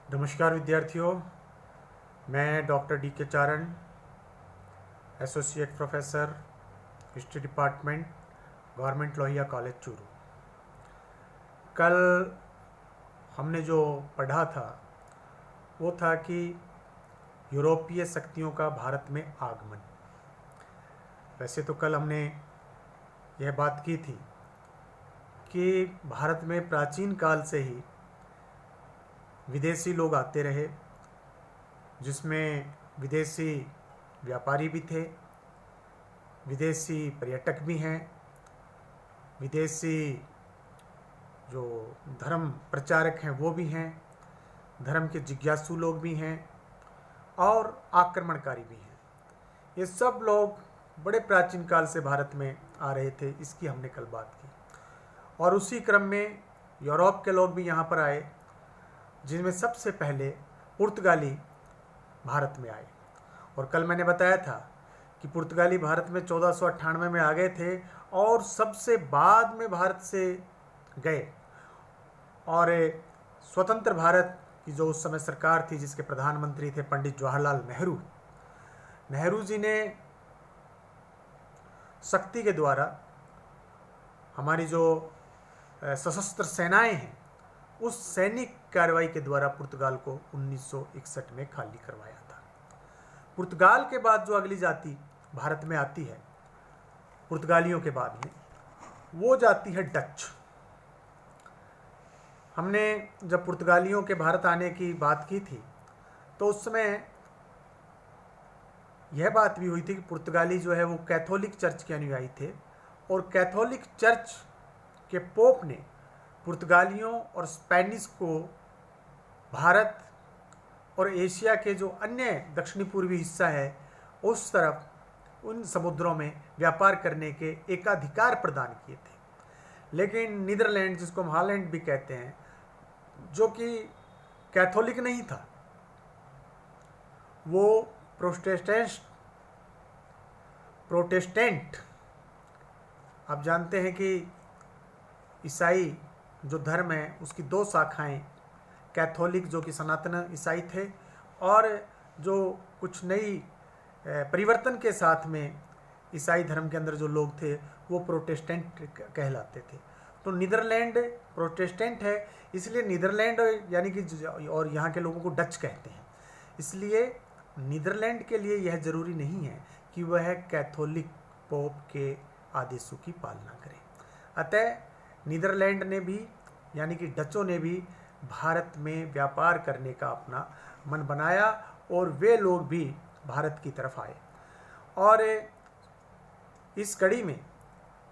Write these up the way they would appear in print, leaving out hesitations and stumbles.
नमस्कार विद्यार्थियों, मैं doctor D K Charan, associate professor, history department, government Lohia college Churu. कल हमने जो पढ़ा था वो था कि यूरोपीय शक्तियों का भारत में आगमन। वैसे तो कल हमने यह बात की थी कि भारत में प्राचीन काल से ही विदेशी लोग आते रहे, जिसमें विदेशी व्यापारी भी थे, विदेशी पर्यटक भी हैं, विदेशी जो धर्म प्रचारक हैं वो भी हैं, धर्म के जिज्ञासु लोग भी हैं और आक्रमणकारी भी हैं। ये सब लोग बड़े प्राचीन काल से भारत में आ रहे थे, इसकी हमने कल बात की। और उसी क्रम में यूरोप के लोग भी यहाँ पर आए, जिनमें सबसे पहले पुर्तगाली भारत में आए। और कल मैंने बताया था कि पुर्तगाली भारत में 1498 में आ गए थे और सबसे बाद में भारत से गए। और स्वतंत्र भारत की जो उस समय सरकार थी, जिसके प्रधानमंत्री थे पंडित जवाहरलाल नेहरू जी ने शक्ति के द्वारा हमारी जो सशस्त्र सेनाएं हैं, उस सैनिक कार्रवाई के द्वारा पुर्तगाल को 1961 में खाली करवाया था। पुर्तगाल के बाद जो अगली जाति भारत में आती है, पुर्तगालियों के बाद में, वो जाति है डच। हमने जब पुर्तगालियों के भारत आने की बात की थी तो उस समय यह बात भी हुई थी कि पुर्तगाली जो है वो कैथोलिक चर्च के अनुयायी थे और कैथोलिक चर्च के पोप ने पुर्तगालियों और स्पेनिश को भारत और एशिया के जो अन्य दक्षिणी पूर्वी हिस्सा है उस तरफ, उन समुद्रों में व्यापार करने के एकाधिकार प्रदान किए थे। लेकिन नीदरलैंड, जिसको हम हॉलैंड भी कहते हैं, जो कि कैथोलिक नहीं था, वो प्रोटेस्टेंट। आप जानते हैं कि ईसाई जो धर्म है उसकी दो शाखाएं, कैथोलिक जो कि सनातन ईसाई थे, और जो कुछ नई परिवर्तन के साथ में ईसाई धर्म के अंदर जो लोग थे वो प्रोटेस्टेंट कहलाते थे। तो नीदरलैंड प्रोटेस्टेंट है, इसलिए नीदरलैंड यानी कि, और यहाँ के लोगों को डच कहते हैं। इसलिए नीदरलैंड के लिए यह ज़रूरी नहीं है कि वह कैथोलिक पोप के आदेशों की पालना करे। अतः नीदरलैंड ने भी, यानी कि डचों ने भी भारत में व्यापार करने का अपना मन बनाया और वे लोग भी भारत की तरफ आए। और इस कड़ी में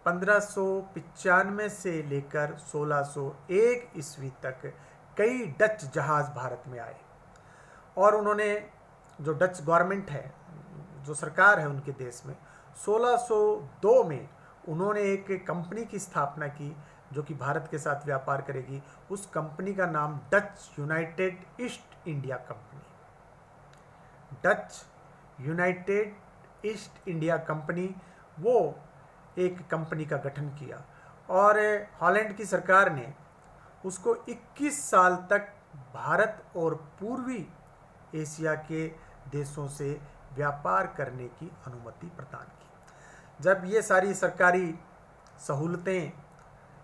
1595 से लेकर 1601 ईस्वी तक कई डच जहाज़ भारत में आए और उन्होंने, जो डच गवर्नमेंट है, जो सरकार है उनके देश में, 1602 में उन्होंने एक कंपनी की स्थापना की जो कि भारत के साथ व्यापार करेगी। उस कंपनी का नाम Dutch United east India company, Dutch United east India company, वो एक कंपनी का गठन किया। और हॉलैंड की सरकार ने उसको 21 साल तक भारत और पूर्वी एशिया के देशों से व्यापार करने की अनुमति प्रदान की। जब ये सारी सरकारी सहूलतें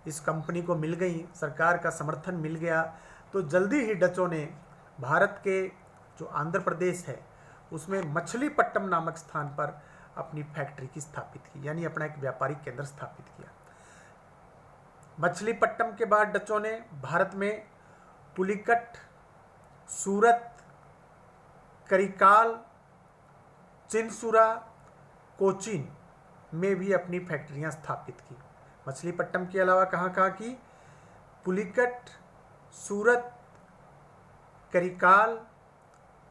इस कंपनी को मिल गई, सरकार का समर्थन मिल गया, तो जल्दी ही डचों ने भारत के जो आंध्र प्रदेश है उसमें मछलीपट्टम नामक स्थान पर अपनी फैक्ट्री की स्थापित की, यानी अपना एक व्यापारिक केंद्र स्थापित किया। मछलीपट्टम के बाद डचों ने भारत में पुलिकट, सूरत, करिकाल, चिनसुरा, कोचीन में भी अपनी फैक्ट्रियां स्थापित की। मछलीपट्टम के अलावा कहाँ की? पुलिकट, सूरत, करिकाल,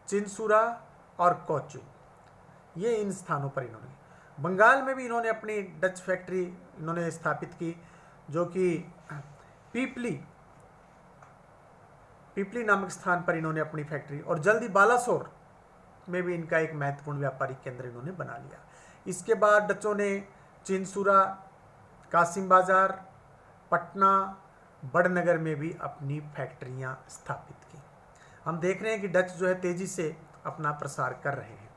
चिनसुरा और कोचीन, ये इन स्थानों पर इन्होंने। बंगाल में भी इन्होंने अपनी डच फैक्ट्री इन्होंने स्थापित की, जो कि पीपली नामक स्थान पर इन्होंने अपनी फैक्ट्री, और जल्दी बालासोर में भी इनका एक महत्वपूर्ण व्यापारिक केंद्र इन्होंने बना लिया। इसके बाद डचों ने चिनसुरा, कासिम बाजार, पटना, बड़नगर में भी अपनी फैक्ट्रियां स्थापित की। हम देख रहे हैं कि डच जो है तेज़ी से अपना प्रसार कर रहे हैं।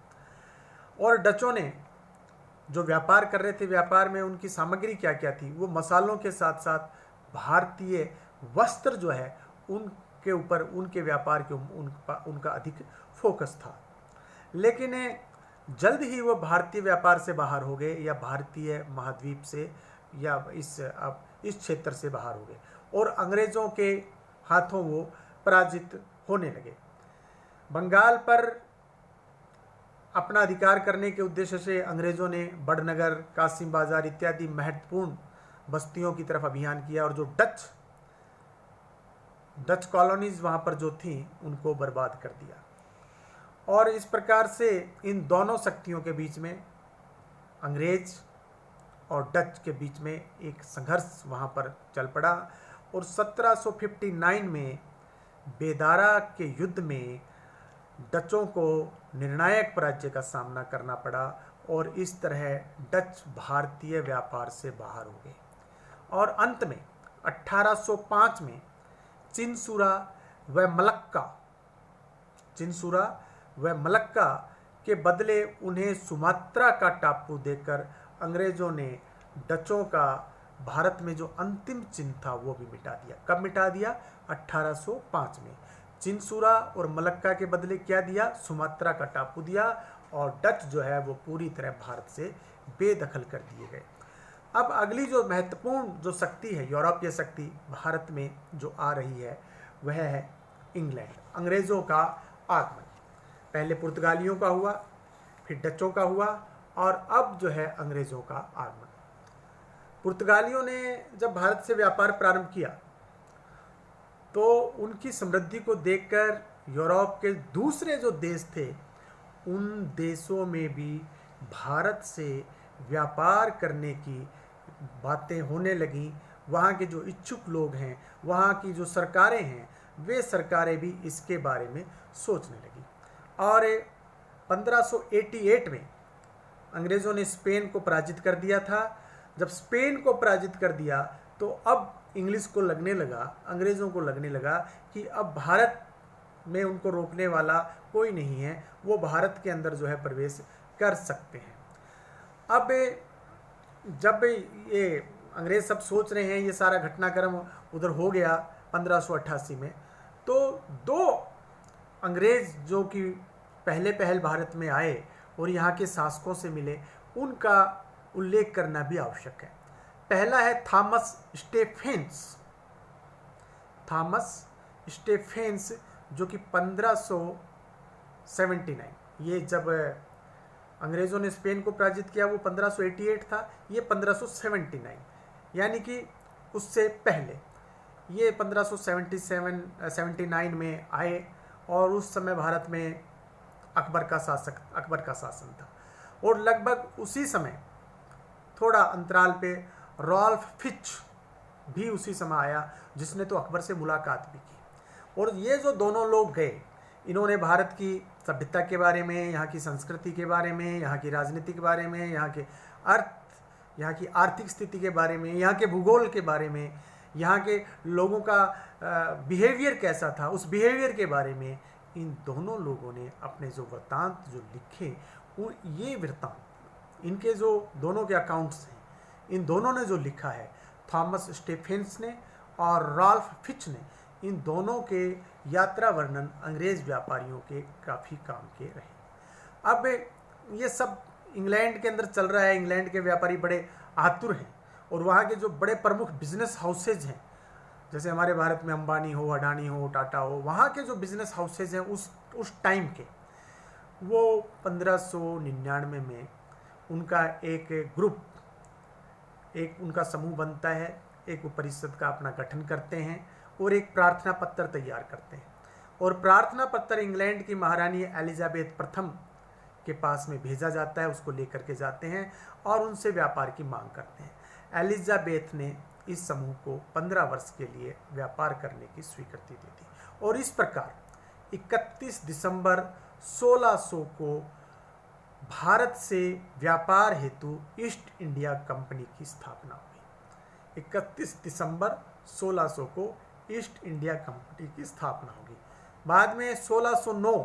और डचों ने जो व्यापार कर रहे थे, व्यापार में उनकी सामग्री क्या क्या थी, वो मसालों के साथ साथ भारतीय वस्त्र जो है उनके ऊपर, उनके व्यापार के उनका अधिक फोकस था। लेकिन जल्द ही वो भारतीय व्यापार से बाहर हो गए, या भारतीय महाद्वीप से, या इस क्षेत्र से बाहर हो गए, और अंग्रेज़ों के हाथों वो पराजित होने लगे। बंगाल पर अपना अधिकार करने के उद्देश्य से अंग्रेज़ों ने बड़नगर, कासिम बाजार इत्यादि महत्वपूर्ण बस्तियों की तरफ अभियान किया, और जो डच कॉलोनीज वहाँ पर जो थी उनको बर्बाद कर दिया। और इस प्रकार से इन दोनों शक्तियों के बीच में, अंग्रेज और डच के बीच में एक संघर्ष वहाँ पर चल पड़ा। और 1759 में बेदारा के युद्ध में डचों को निर्णायक पराजय का सामना करना पड़ा, और इस तरह डच भारतीय व्यापार से बाहर हो गए। और अंत में 1805 में चिनसुरा व मलक्का के बदले उन्हें सुमात्रा का टापू देकर अंग्रेज़ों ने डचों का भारत में जो अंतिम चिन्ह था वो भी मिटा दिया। कब मिटा दिया? 1805 में। चिनसुरा और मलक्का के बदले क्या दिया? सुमात्रा का टापू दिया, और डच जो है वो पूरी तरह भारत से बेदखल कर दिए गए। अब अगली जो महत्वपूर्ण जो शक्ति है, यूरोपीय शक्ति भारत में जो आ रही है, वह है इंग्लैंड। अंग्रेज़ों का आगमन पहले पुर्तगालियों का हुआ, फिर डचों का हुआ, और अब जो है अंग्रेज़ों का आगमन। पुर्तगालियों ने जब भारत से व्यापार प्रारंभ किया तो उनकी समृद्धि को देखकर यूरोप के दूसरे जो देश थे, उन देशों में भी भारत से व्यापार करने की बातें होने लगीं। वहाँ के जो इच्छुक लोग हैं, वहाँ की जो सरकारें हैं, वे सरकारें भी इसके बारे में सोचने लगी। और 1588 में अंग्रेज़ों ने स्पेन को पराजित कर दिया था। जब स्पेन को पराजित कर दिया तो अब अंग्रेज़ों को लगने लगा कि अब भारत में उनको रोकने वाला कोई नहीं है, वो भारत के अंदर जो है प्रवेश कर सकते हैं। अब जब ये अंग्रेज़ सब सोच रहे हैं, ये सारा घटनाक्रम उधर हो गया 1588 में, तो दो अंग्रेज़ जो कि पहल भारत में आए और यहाँ के शासकों से मिले, उनका उल्लेख करना भी आवश्यक है। पहला है थॉमस स्टेफेंस, जो कि 1579, ये जब अंग्रेज़ों ने स्पेन को पराजित किया वो 1588 था, ये 1579, यानी कि उससे पहले ये 1579 में आए, और उस समय भारत में अकबर का शासन था। और लगभग उसी समय थोड़ा अंतराल पे रॉल्फ फिच भी उसी समय आया, जिसने तो अकबर से मुलाकात भी की। और ये जो दोनों लोग गए, इन्होंने भारत की सभ्यता के बारे में, यहाँ की संस्कृति के बारे में, यहाँ की राजनीति के बारे में, यहाँ की आर्थिक स्थिति के बारे में, यहाँ के भूगोल के बारे में, यहाँ के लोगों का बिहेवियर कैसा था, उस बिहेवियर के बारे में इन दोनों लोगों ने अपने जो वृत्तांत जो लिखे, ये वृत्तांत इनके जो दोनों के अकाउंट्स हैं, इन दोनों ने जो लिखा है, थॉमस स्टेफेंस ने और रॉल्फ फिच ने, इन दोनों के यात्रा वर्णन अंग्रेज़ व्यापारियों के काफ़ी काम के रहे। अब ये सब इंग्लैंड के अंदर चल रहा है। इंग्लैंड के व्यापारी बड़े आतुर हैं, और वहाँ के जो बड़े प्रमुख बिजनेस हाउसेज हैं, जैसे हमारे भारत में अंबानी हो, अडानी हो, टाटा हो, वहाँ के जो बिजनेस हाउसेज हैं उस टाइम के, वो 1599 में उनका एक ग्रुप, एक उनका समूह बनता है, एक परिषद का अपना गठन करते हैं और एक प्रार्थना पत्र तैयार करते हैं। और प्रार्थना पत्र इंग्लैंड की महारानी एलिजाबेथ प्रथम के पास में भेजा जाता है, उसको लेकर के जाते हैं और उनसे व्यापार की मांग करते हैं। एलिजाबेथ ने इस समूह को 15 वर्ष के लिए व्यापार करने की स्वीकृति दी थी, और इस प्रकार 31 दिसंबर 1600 को भारत से व्यापार हेतु ईस्ट इंडिया कंपनी की स्थापना हुई। 31 दिसंबर 1600 को ईस्ट इंडिया कंपनी की स्थापना होगी। बाद में 1609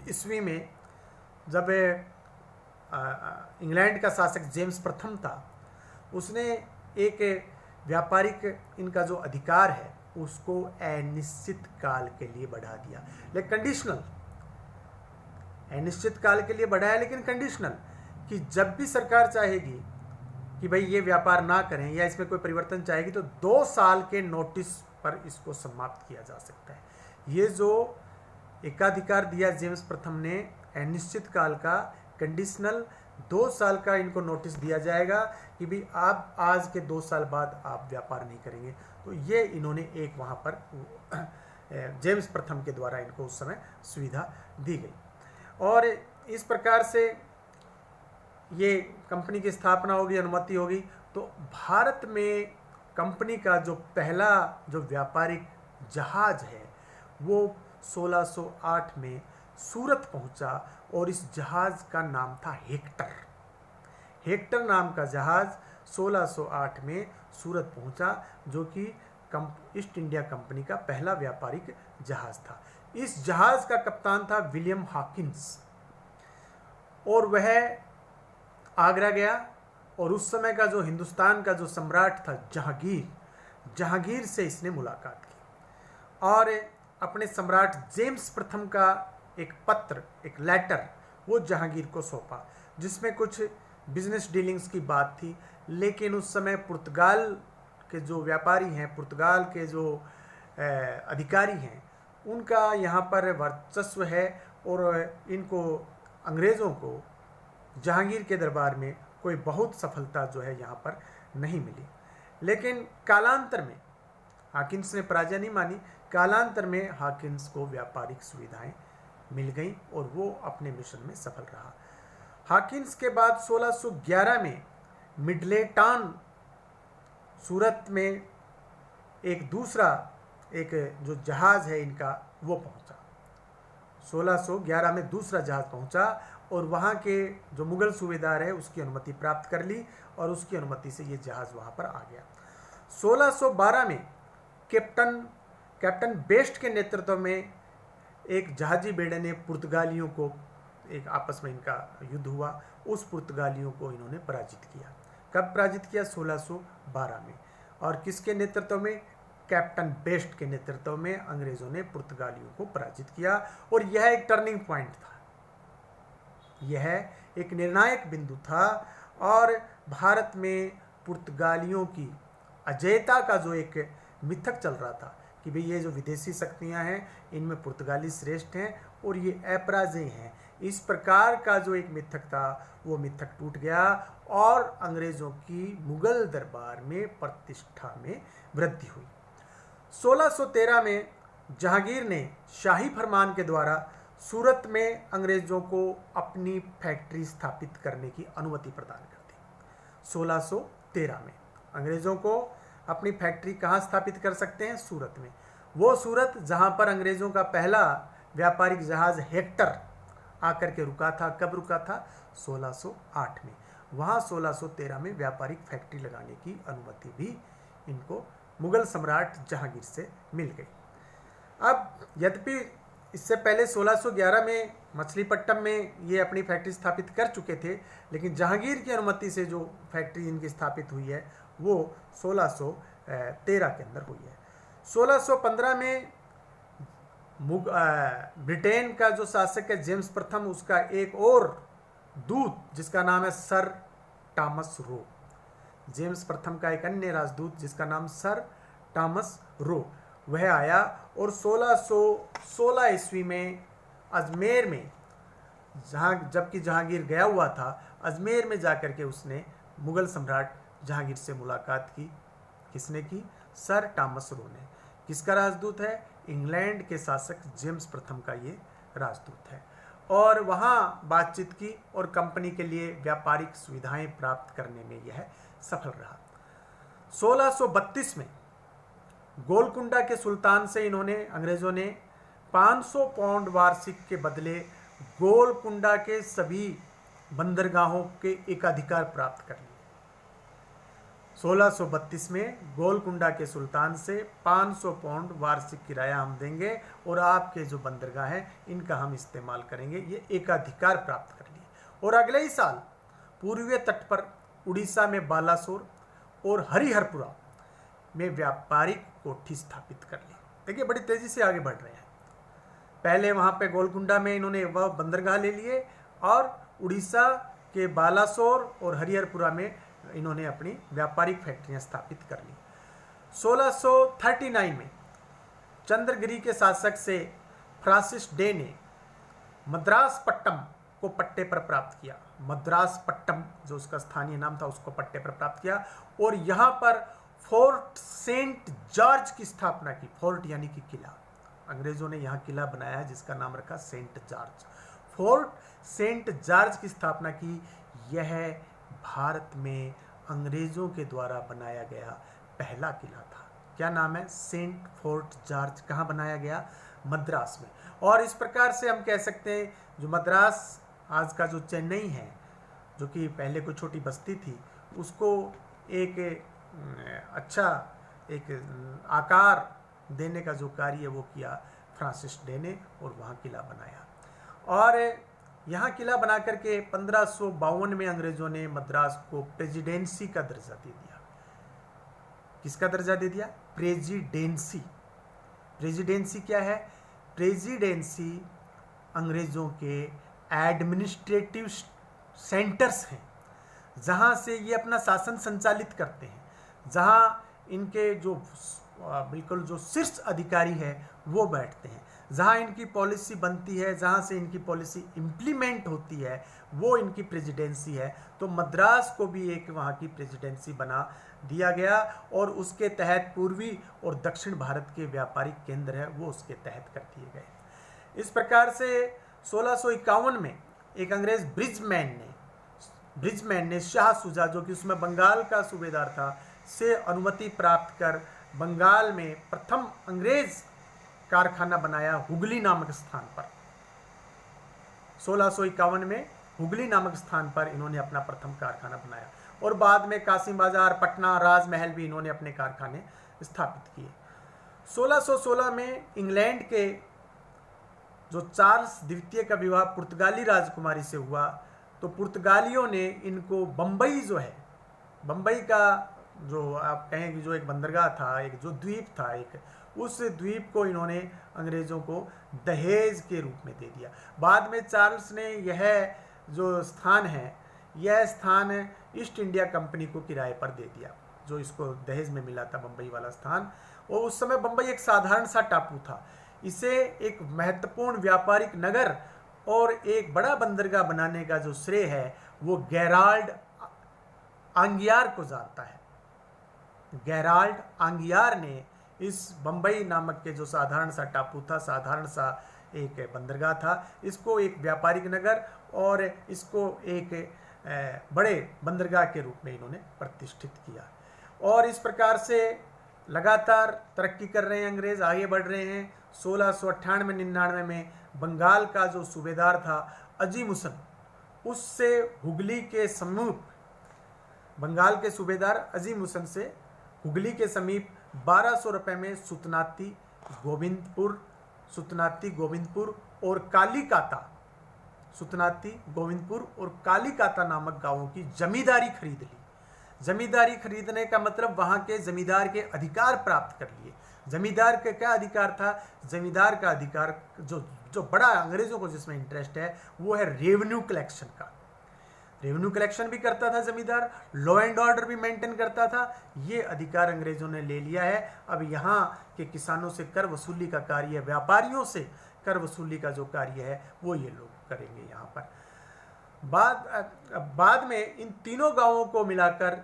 ईस्वी में जब इंग्लैंड का शासक जेम्स प्रथम था, उसने एक व्यापारिक इनका जो अधिकार है उसको अनिश्चित काल के लिए बढ़ा दिया, लेकिन कंडीशनल, अनिश्चित काल के लिए बढ़ाया लेकिन कंडीशनल, कि जब भी सरकार चाहेगी कि भाई ये व्यापार ना करें या इसमें कोई परिवर्तन चाहेगी तो 2 साल के नोटिस पर इसको समाप्त किया जा सकता है। ये जो एकाधिकार दिया जेम्स प्रथम ने अनिश्चित काल का, कंडीशनल, 2 साल का इनको नोटिस दिया जाएगा कि भाई आप आज के 2 साल बाद आप व्यापार नहीं करेंगे। तो ये इन्होंने एक वहाँ पर जेम्स प्रथम के द्वारा इनको उस समय सुविधा दी गई और इस प्रकार से ये कंपनी की स्थापना होगी, अनुमति होगी। तो भारत में कंपनी का जो पहला जो व्यापारिक जहाज है वो 1608 में सूरत पहुंचा और इस जहाज का नाम था हेक्टर। हेक्टर नाम का जहाज 1608 में सूरत पहुंचा, जो कि ईस्ट इंडिया कंपनी का पहला व्यापारिक जहाज था। इस जहाज का कप्तान था विलियम हॉकिंस और वह आगरा गया और उस समय का जो हिंदुस्तान का जो सम्राट था जहांगीर से इसने मुलाकात की और अपने सम्राट जेम्स प्रथम का एक पत्र, एक लेटर वो जहांगीर को सौंपा, जिसमें कुछ बिजनेस डीलिंग्स की बात थी। लेकिन उस समय पुर्तगाल के जो व्यापारी हैं, पुर्तगाल के जो अधिकारी हैं, उनका यहाँ पर वर्चस्व है और इनको अंग्रेज़ों को जहांगीर के दरबार में कोई बहुत सफलता जो है यहाँ पर नहीं मिली। लेकिन कालांतर में हॉकिंस ने पराजय नहीं मानी, कालांतर में हॉकिंस को व्यापारिक सुविधाएं मिल गई और वो अपने मिशन में सफल रहा। हॉकिंस के बाद 1611 में मिडलेटान सूरत में एक दूसरा एक जो जहाज है इनका वो पहुंचा। 1611 में दूसरा जहाज पहुंचा और वहाँ के जो मुगल सूबेदार है उसकी अनुमति प्राप्त कर ली और उसकी अनुमति से ये जहाज़ वहाँ पर आ गया। 1612 में कैप्टन बेस्ट के नेतृत्व में एक जहाजी बेड़े ने पुर्तगालियों को, एक आपस में इनका युद्ध हुआ, उस पुर्तगालियों को इन्होंने पराजित किया। कब पराजित किया? 1612 में। और किसके नेतृत्व में? कैप्टन बेस्ट के नेतृत्व में अंग्रेज़ों ने पुर्तगालियों को पराजित किया और यह एक टर्निंग पॉइंट था, यह एक निर्णायक बिंदु था और भारत में पुर्तगालियों की अजेयता का जो एक मिथक चल रहा था कि भाई ये जो विदेशी शक्तियां हैं इनमें पुर्तगाली श्रेष्ठ हैं और ये अपराजय हैं, इस प्रकार का जो एक मिथक था वो मिथक टूट गया और अंग्रेज़ों की मुगल दरबार में प्रतिष्ठा में वृद्धि हुई। 1613 में जहांगीर ने शाही फरमान के द्वारा सूरत में अंग्रेज़ों को अपनी फैक्ट्री स्थापित करने की अनुमति प्रदान कर दी। 1613 में अंग्रेज़ों को अपनी फैक्ट्री कहाँ स्थापित कर सकते हैं? सूरत में। वो सूरत जहाँ पर अंग्रेज़ों का पहला व्यापारिक जहाज़ हेक्टर आकर के रुका था। कब रुका था? 1608 में। वहाँ 1613 में व्यापारिक फैक्ट्री लगाने की अनुमति भी इनको मुगल सम्राट जहांगीर से मिल गई। अब यद्यपि इससे पहले 1611 में मछलीपट्टनम में ये अपनी फैक्ट्री स्थापित कर चुके थे, लेकिन जहांगीर की अनुमति से जो फैक्ट्री इनकी स्थापित हुई है वो 1613 के अंदर हुई है। 1615 में ब्रिटेन का जो शासक है जेम्स प्रथम, उसका एक और दूत जिसका नाम है सर टॉमस रो, जेम्स प्रथम का एक अन्य राजदूत जिसका नाम सर टॉमस रो, वह आया और 1616 ईस्वी में अजमेर में, जबकि जहांगीर गया हुआ था, अजमेर में जाकर के उसने मुगल सम्राट जहांगीर से मुलाकात की। किसने की? सर टॉमस रो ने। किसका राजदूत है? इंग्लैंड के शासक जेम्स प्रथम का ये राजदूत है और वहाँ बातचीत की और कंपनी के लिए व्यापारिक सुविधाएं प्राप्त करने में यह सफल रहा। 1632 में गोलकुंडा के सुल्तान से इन्होंने, अंग्रेज़ों ने 500 पाउंड वार्षिक के बदले गोलकुंडा के सभी बंदरगाहों के एकाधिकार प्राप्त कर लिए। 1632 में गोलकुंडा के सुल्तान से 500 पाउंड वार्षिक किराया हम देंगे और आपके जो बंदरगाह हैं इनका हम इस्तेमाल करेंगे। ये एकाधिकार प्राप्त कर लिए। और अगले ही साल पूर्वीय तट पर उड़ीसा में बालासोर और हरिहरपुरा में व्यापारिक कोठी स्थापित कर ली। देखिए बड़ी तेजी से आगे बढ़ रहे हैं। पहले वहाँ पे गोलकुंडा में इन्होंने वह बंदरगाह ले लिए और उड़ीसा के बालासोर और हरिहरपुरा में इन्होंने अपनी व्यापारिक फैक्ट्रियां स्थापित कर ली। 1639 में चंद्रगिरी के शासक से फ्रांसिस डे ने मद्रास पट्टम को पट्टे पर प्राप्त किया। मद्रास पट्टम जो उसका स्थानीय नाम था उसको पट्टे पर प्राप्त किया और यहाँ पर फोर्ट सेंट जॉर्ज की स्थापना की। फोर्ट यानी कि किला, अंग्रेजों ने यहाँ किला बनाया है जिसका नाम रखा Saint George. Fort Saint George की स्थापना की। यह भारत में अंग्रेजों के द्वारा बनाया गया पहला किला था। क्या नाम है? Saint Fort George. कहाँ बनाया गया? मद्रास में। और इस प्रकार से हम कह सकते हैं जो मद्रास आज का जो चेन्नई है, जो कि पहले कोई छोटी बस्ती थी, उसको एक अच्छा एक आकार देने का जो कार्य वो किया फ्रांसिस डे ने और वहाँ किला बनाया। और यहाँ किला बना करके 1552 में अंग्रेजों ने मद्रास को प्रेसिडेंसी का दर्जा दे दिया। किसका दर्जा दे दिया? प्रेसिडेंसी। प्रेसिडेंसी क्या है? प्रेसिडेंसी अंग्रेजों के एडमिनिस्ट्रेटिव सेंटर्स हैं जहाँ से ये अपना शासन संचालित करते हैं, जहाँ इनके जो बिल्कुल जो शीर्ष अधिकारी है वो बैठते हैं, जहाँ इनकी पॉलिसी बनती है, जहाँ से इनकी पॉलिसी इम्प्लीमेंट होती है, वो इनकी प्रेसिडेंसी है। तो मद्रास को भी एक वहाँ की प्रेसिडेंसी बना दिया गया और उसके तहत पूर्वी और दक्षिण भारत के व्यापारिक केंद्र है वो उसके तहत कर दिए गए। इस प्रकार से 1651 में एक अंग्रेज ब्रिजमैन ने शाह सुजा, जो कि उसमें बंगाल का सूबेदार था, से अनुमति प्राप्त कर बंगाल में प्रथम अंग्रेज कारखाना बनाया हुगली नामक स्थान पर। 1651 में हुगली नामक स्थान पर इन्होंने अपना प्रथम कारखाना बनाया और बाद में कासिम बाजार, पटना, राजमहल भी इन्होंने अपने कारखाने स्थापित किए। 1616 में इंग्लैंड के जो चार्ल्स द्वितीय का विवाह पुर्तगाली राजकुमारी से हुआ, तो पुर्तगालियों ने इनको बम्बई जो है, बम्बई का जो आप कहें कि जो एक बंदरगाह था, एक जो द्वीप था, एक उस द्वीप को इन्होंने अंग्रेज़ों को दहेज के रूप में दे दिया। बाद में चार्ल्स ने यह जो स्थान है, यह स्थान ईस्ट इंडिया कंपनी को किराए पर दे दिया, जो इसको दहेज में मिला था बम्बई वाला स्थान। और उस समय बम्बई एक साधारण सा टापू था। इसे एक महत्वपूर्ण व्यापारिक नगर और एक बड़ा बंदरगाह बनाने का जो श्रेय है वो गेराल्ड आंगियार को जाता है। गेराल्ड आंगियार ने इस बम्बई नामक के जो साधारण सा टापू था, साधारण सा एक बंदरगाह था, इसको एक व्यापारिक नगर और इसको एक बड़े बंदरगाह के रूप में इन्होंने प्रतिष्ठित किया। और इस प्रकार से लगातार तरक्की कर रहे हैं अंग्रेज, आगे बढ़ रहे हैं। 1698-99 में बंगाल का जो सूबेदार था अजीम हुसैन, उससे हुगली के समीप, बंगाल के सूबेदार अजीम हुसैन से हुगली के समीप 1200 रुपये में सुतनाती गोविंदपुर और कालीकाता, सुतनाती गोविंदपुर और कालीकाता नामक गांवों की जमींदारी खरीद ली। जमींदारी खरीदने का मतलब वहां के जमींदार के अधिकार प्राप्त कर लिए। जमींदार का क्या अधिकार था? जमींदार का अधिकार जो बड़ा अंग्रेजों को जिसमें इंटरेस्ट है वो है रेवेन्यू कलेक्शन का। रेवेन्यू कलेक्शन भी करता था जमींदार, लॉ एंड ऑर्डर भी मेंटेन करता था। ये अधिकार अंग्रेजों ने ले लिया है। अब यहाँ के किसानों से कर वसूली का कार्य, व्यापारियों से कर वसूली का जो कार्य है वो ये लोग करेंगे यहाँ पर। बाद में इन तीनों गांवों को मिलाकर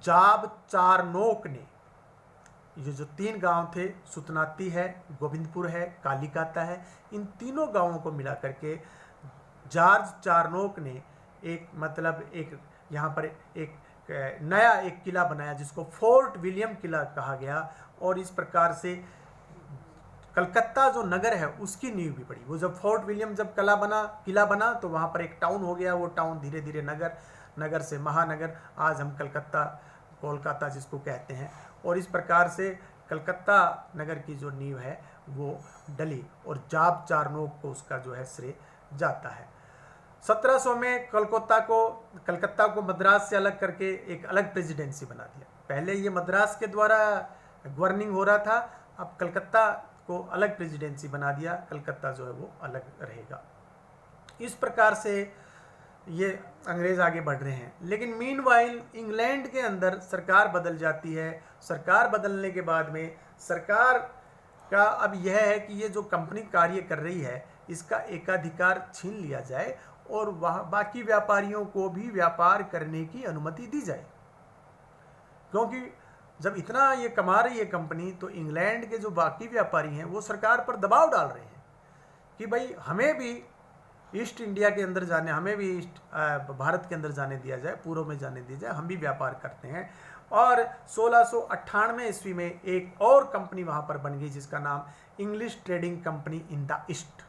जाब चारनोक ने, ये जो तीन गांव थे, सुतनाती है, गोविंदपुर है, कालीकाता है, इन तीनों गांवों को मिलाकर के जॉर्ज चारनोक ने एक यहाँ पर एक नया एक किला बनाया जिसको फोर्ट विलियम किला कहा गया। और इस प्रकार से कलकत्ता जो नगर है उसकी नींव भी पड़ी। वो जब फोर्ट विलियम जब किला बना तो वहाँ पर एक टाउन हो गया। वो टाउन धीरे धीरे नगर से महानगर, आज हम कलकत्ता कोलकाता जिसको कहते हैं, और इस प्रकार से कलकत्ता नगर की जो नींव है वो डली और जाब चारनोक को उसका जो है श्रेय जाता है। 1700 में कलकत्ता को मद्रास से अलग करके एक अलग प्रेसिडेंसी बना दिया। पहले ये मद्रास के द्वारा गवर्निंग हो रहा था, अब कलकत्ता को अलग प्रेसिडेंसी बना दिया, कलकत्ता जो है वो अलग रहेगा। इस प्रकार से ये अंग्रेज आगे बढ़ रहे हैं। लेकिन मीनवाइल इंग्लैंड के अंदर सरकार बदल जाती है। सरकार बदलने के बाद में सरकार का अब यह है कि ये जो कंपनी कार्य कर रही है इसका एकाधिकार छीन लिया जाए और वह बाकी व्यापारियों को भी व्यापार करने की अनुमति दी जाए, क्योंकि जब इतना ये कमा रही है कंपनी तो इंग्लैंड के जो बाकी व्यापारी हैं वो सरकार पर दबाव डाल रहे हैं कि भाई हमें भी ईस्ट इंडिया के अंदर जाने, हमें भी भारत के अंदर जाने दिया जाए, पूर्व में जाने दिया जाए, हम भी व्यापार करते हैं। और 1698 ईस्वी में एक और कंपनी वहां पर बन गई जिसका नाम English trading company in the east,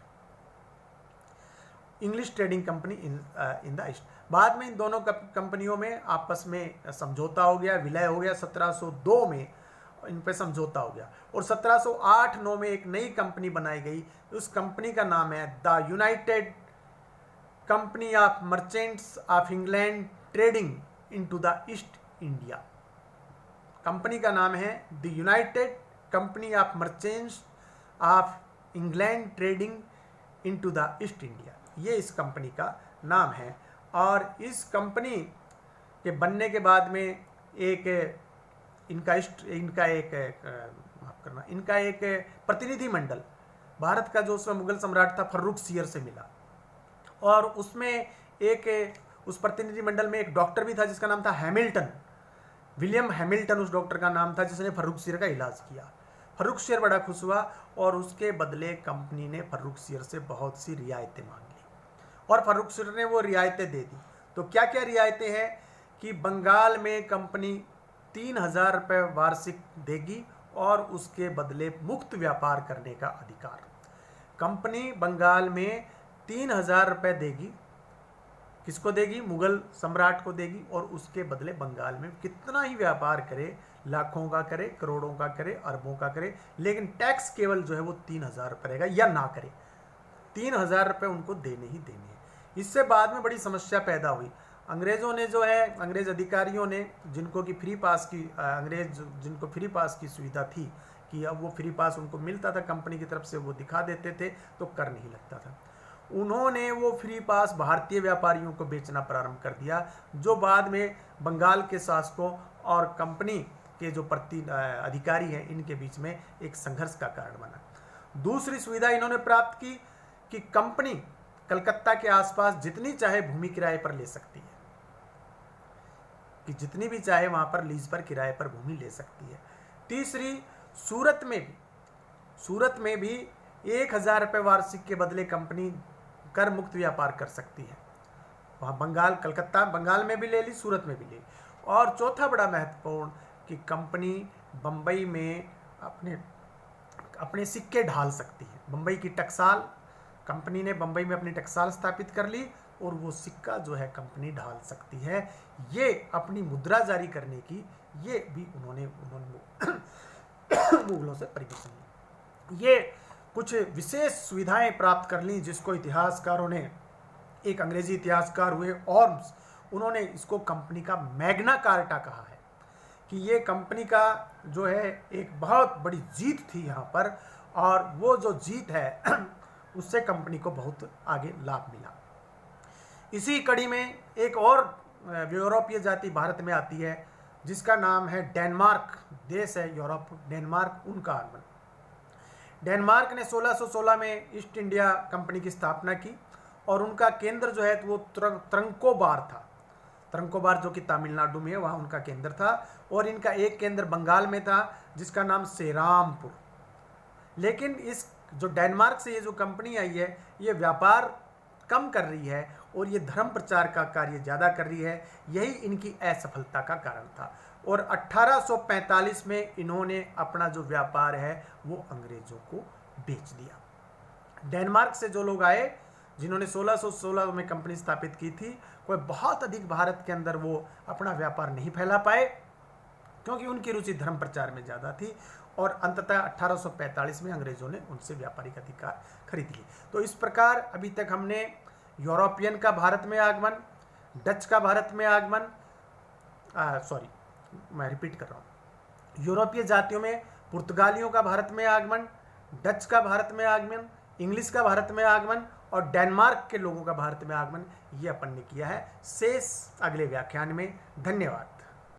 English trading company in the east. बाद में इन दोनों कंपनियों में आपस में समझौता हो गया, विलय हो गया। 1702 में इन पे समझौता हो गया और 1708-9 में एक नई कंपनी बनाई गई। उस कंपनी का नाम है the United company of merchants of England trading into the east India. Company का नाम है the United company of merchants of England trading into the east India, ये इस कंपनी का नाम है। और इस कंपनी के बनने के बाद में इनका एक प्रतिनिधि मंडल भारत का जो उसमें मुगल सम्राट था फर्रुखसियर से मिला, और उसमें उस प्रतिनिधि मंडल में एक डॉक्टर भी था जिसका नाम था हैमिल्टन, विलियम हैमिल्टन उस डॉक्टर का नाम था, जिसने फर्रुखसियर का इलाज किया। फर्रुखसियर बड़ा खुश हुआ और उसके बदले कंपनी ने फर्रुखसियर से बहुत सी रियायतें मांग ली और फर्रुखसियर ने वो रियायतें दे दी। तो क्या क्या रियायतें हैं कि बंगाल में कंपनी 3000 रुपये वार्षिक देगी और उसके बदले मुक्त व्यापार करने का अधिकार। कंपनी बंगाल में 3000 रुपये देगी, किसको देगी? मुगल सम्राट को देगी, और उसके बदले बंगाल में कितना ही व्यापार करे, लाखों का करे, करोड़ों का करे, अरबों का करे, लेकिन टैक्स केवल जो है वो 3000 रुपये रहेगा या ना करे। 3000 रुपये उनको देने ही देने हैं। इससे बाद में बड़ी समस्या पैदा हुई। अंग्रेज़ों ने जो है, अंग्रेज अधिकारियों ने जिनको फ्री पास की सुविधा थी कि अब वो फ्री पास उनको मिलता था कंपनी की तरफ से, वो दिखा देते थे तो कर नहीं लगता था। उन्होंने वो फ्री पास भारतीय व्यापारियों को बेचना प्रारंभ कर दिया, जो बाद में बंगाल के शासकों और कंपनी के जो अधिकारी हैं इनके बीच में एक संघर्ष का कारण बना। दूसरी सुविधा इन्होंने प्राप्त की कि कंपनी कलकत्ता के आसपास जितनी चाहे भूमि किराए पर ले सकती है, कि जितनी भी चाहे वहां पर लीज पर किराए पर भूमि ले सकती है। तीसरी, सूरत में भी 1000 रुपये वार्षिक के बदले कंपनी कर मुक्त व्यापार कर सकती है। वहाँ बंगाल में भी ले ली, सूरत में भी ले ली। और चौथा बड़ा महत्वपूर्ण कि कंपनी बम्बई में अपने सिक्के ढाल सकती है। बम्बई की टकसाल, कंपनी ने बम्बई में अपनी टकसाल स्थापित कर ली और वो सिक्का जो है कंपनी ढाल सकती है। ये अपनी मुद्रा जारी करने की ये भी उन्होंने मुगलों से परमिशन ली। ये कुछ विशेष सुविधाएं प्राप्त कर ली, जिसको इतिहासकारों ने, एक अंग्रेजी इतिहासकार हुए और उन्होंने इसको कंपनी का मैग्ना कार्टा कहा है कि ये कंपनी का जो है एक बहुत बड़ी जीत थी यहाँ पर, और वो जो जीत है उससे कंपनी को बहुत आगे लाभ मिला। इसी कड़ी में एक और यूरोपीय जाति भारत में आती है जिसका नाम है डेनमार्क। देश है यूरोप, डेनमार्क उनका आगमन। डेनमार्क ने 1616 में ईस्ट इंडिया कंपनी की स्थापना की और उनका केंद्र जो है वो त्रंकोबार था। त्रंकोबार जो कि तमिलनाडु में है, वहाँ उनका केंद्र था। और इनका एक केंद्र बंगाल में था जिसका नाम सेरामपुर। लेकिन इस जो डेनमार्क से ये जो कंपनी आई है ये व्यापार कम कर रही है और ये धर्म प्रचार का कार्य ज़्यादा कर रही है। यही इनकी असफलता का कारण था। और 1845 में इन्होंने अपना जो व्यापार है वो अंग्रेजों को बेच दिया। डेनमार्क से जो लोग आए, जिन्होंने 1616 में कंपनी स्थापित की थी, कोई बहुत अधिक भारत के अंदर वो अपना व्यापार नहीं फैला पाए क्योंकि उनकी रुचि धर्म प्रचार में ज़्यादा थी। और अंततः 1845 में अंग्रेजों ने उनसे व्यापारिक अधिकार खरीद लिए। तो इस प्रकार अभी तक हमने यूरोपियन का भारत में आगमन, डच का भारत में आगमन, मैं रिपीट कर रहा हूँ, यूरोपीय जातियों में पुर्तगालियों का भारत में आगमन, डच का भारत में आगमन, इंग्लिश का भारत में आगमन और डेनमार्क के लोगों का भारत में आगमन, ये अपन ने किया है। शेष अगले व्याख्यान में। धन्यवाद।